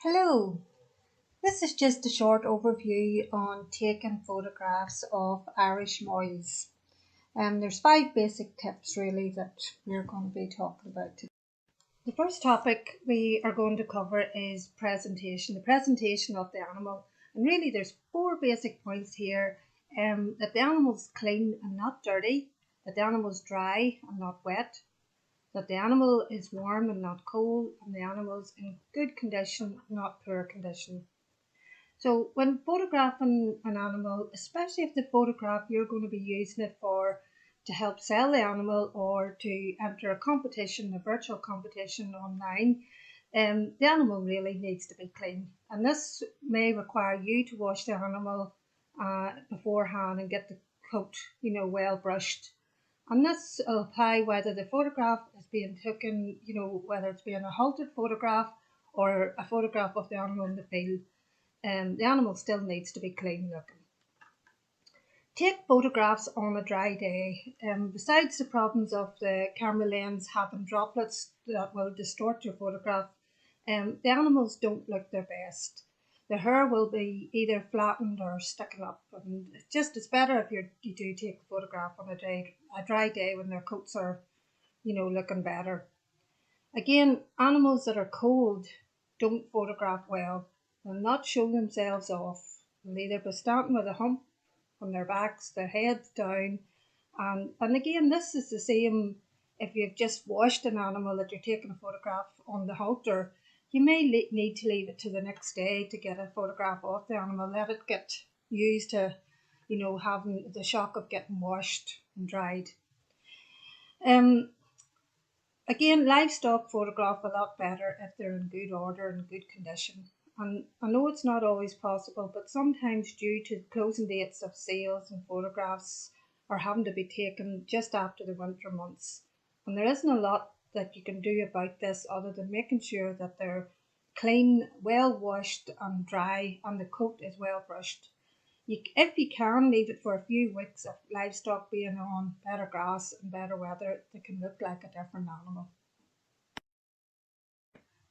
Hello, this is just a short overview on taking photographs of Irish moils. There's five basic tips really that we're going to be talking about today. The first topic we are going to cover is presentation, the presentation of the animal. And really there's four basic points here, that the animal's clean and not dirty, that the animal's dry and not wet, that the animal is warm and not cold, and the animal's in good condition, not poor condition. So when photographing an animal, especially if the photograph you're going to be using it for to help sell the animal or to enter a competition, a virtual competition online, the animal really needs to be clean. And this may require you to wash the animal beforehand and get the coat, well brushed. And this will apply whether the photograph is being taken, whether it's being a halted photograph or a photograph of the animal in the field. The animal still needs to be clean looking. Take photographs on a dry day. Besides the problems of the camera lens having droplets that will distort your photograph, the animals don't look their best. The hair will be either flattened or sticking up, and it's better if you do take a photograph on a dry day when their coats are, looking better. Again, animals that are cold don't photograph well. They'll not show themselves off. They'll either be standing with a hump on their backs, their heads down. And again, this is the same if you've just washed an animal that you're taking a photograph on the halter. You may need to leave it to the next day to get a photograph of the animal, let it get used to, having the shock of getting washed and dried. Again, livestock photograph a lot better if they're in good order and good condition. And I know it's not always possible, but sometimes due to closing dates of sales and photographs are having to be taken just after the winter months. And there isn't a lot that you can do about this other than making sure that they're clean, well washed and dry, and the coat is well brushed. If you can leave it for a few weeks of livestock being on better grass and better weather, they can look like a different animal.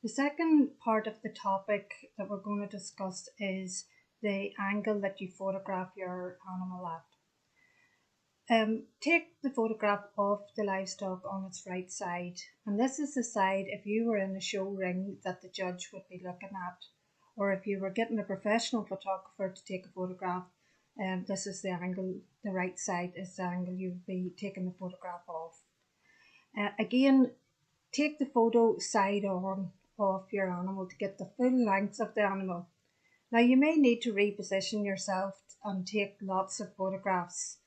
The second part of the topic that we're going to discuss is the angle that you photograph your animal at. Take the photograph of the livestock on its right side, and this is the side if you were in a show ring that the judge would be looking at, or if you were getting a professional photographer to take a photograph, this is the angle, the right side is the angle you would be taking the photograph of. Again, take the photo side on of your animal to get the full length of the animal. Now you may need to reposition yourself and take lots of photographs.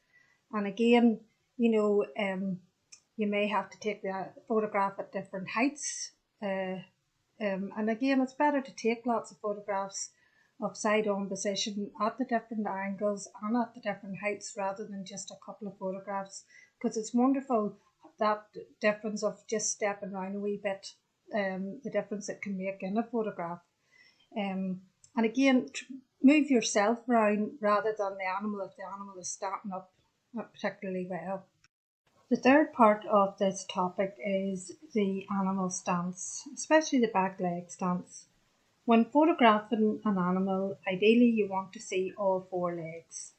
And again, you may have to take the photograph at different heights. And again, it's better to take lots of photographs of side on position at the different angles and at the different heights rather than just a couple of photographs, because it's wonderful that difference of just stepping around a wee bit, the difference it can make in a photograph. And again, move yourself around rather than the animal if the animal is standing up not particularly well. The third part of this topic is the animal stance, especially the back leg stance. When photographing an animal, ideally you want to see all four legs.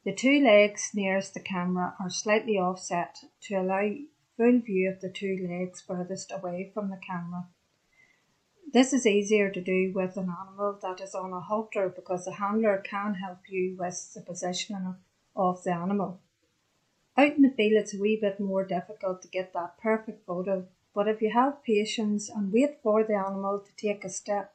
The two legs nearest the camera are slightly offset to allow full view of the two legs furthest away from the camera. This is easier to do with an animal that is on a halter because the handler can help you with the positioning of the animal. Out in the field it's a wee bit more difficult to get that perfect photo, but if you have patience and wait for the animal to take a step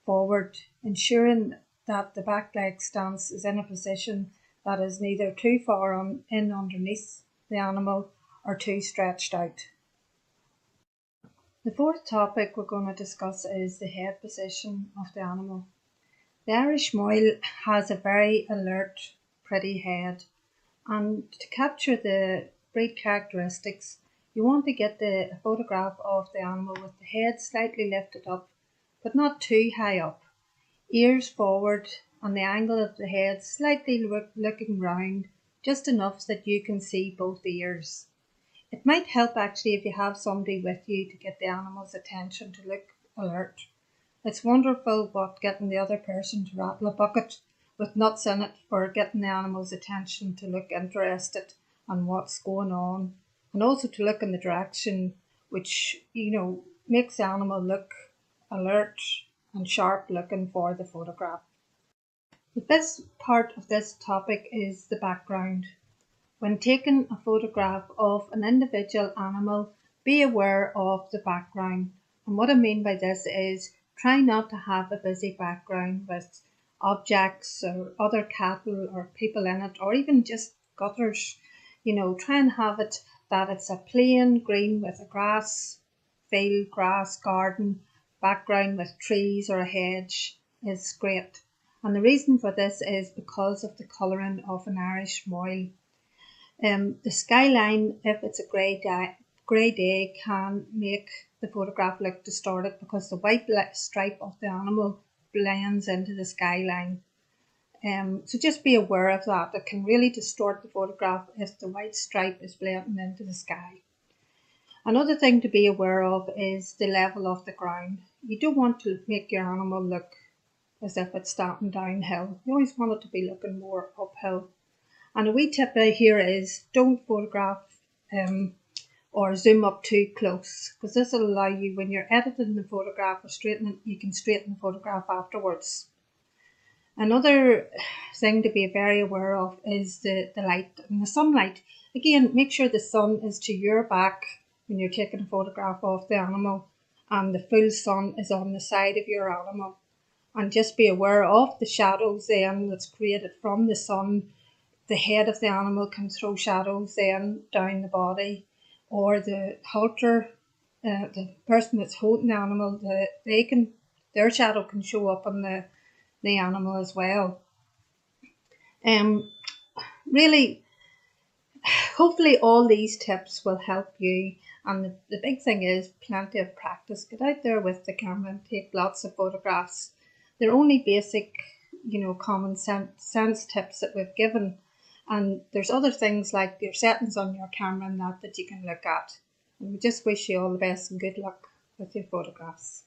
forward, ensuring that the back leg stance is in a position that is neither too far in underneath the animal or too stretched out. The fourth topic we're going to discuss is the head position of the animal. The Irish moil has a very alert, pretty head, and to capture the breed characteristics, you want to get the photograph of the animal with the head slightly lifted up, but not too high up, ears forward, and the angle of the head slightly looking round, just enough that you can see both ears. It might help actually if you have somebody with you to get the animal's attention to look alert. It's wonderful what getting the other person to rattle a bucket with nuts in it for getting the animal's attention to look interested on what's going on, and also to look in the direction which, makes the animal look alert and sharp looking for the photograph. The best part of this topic is the background. When taking a photograph of an individual animal, be aware of the background. And what I mean by this is try not to have a busy background with objects or other cattle or people in it, or even just gutters. Try and have it that it's a plain green with a grass field, grass garden background with trees or a hedge is great. And the reason for this is because of the colouring of an Irish moil. The skyline, if it's a grey day, can make the photograph look distorted because the white stripe of the animal blends into the skyline. So just be aware of that. It can really distort the photograph if the white stripe is blending into the sky. Another thing to be aware of is the level of the ground. You don't want to make your animal look as if it's starting downhill. You always want it to be looking more uphill. And a wee tip here is don't photograph or zoom up too close, because this will allow you, when you're editing the photograph or straightening, you can straighten the photograph afterwards. Another thing to be very aware of is the light and the sunlight. Again, make sure the sun is to your back when you're taking a photograph of the animal and the full sun is on the side of your animal. And just be aware of the shadows then that's created from the sun. The head of the animal can throw shadows then down the body, or the halter, the person that's holding the animal, their shadow can show up on the animal as well. Really, hopefully all these tips will help you, and the big thing is plenty of practice. Get out there with the camera and take lots of photographs. They're only basic, common sense tips that we've given, and there's other things like your settings on your camera and that you can look at. And we just wish you all the best and good luck with your photographs.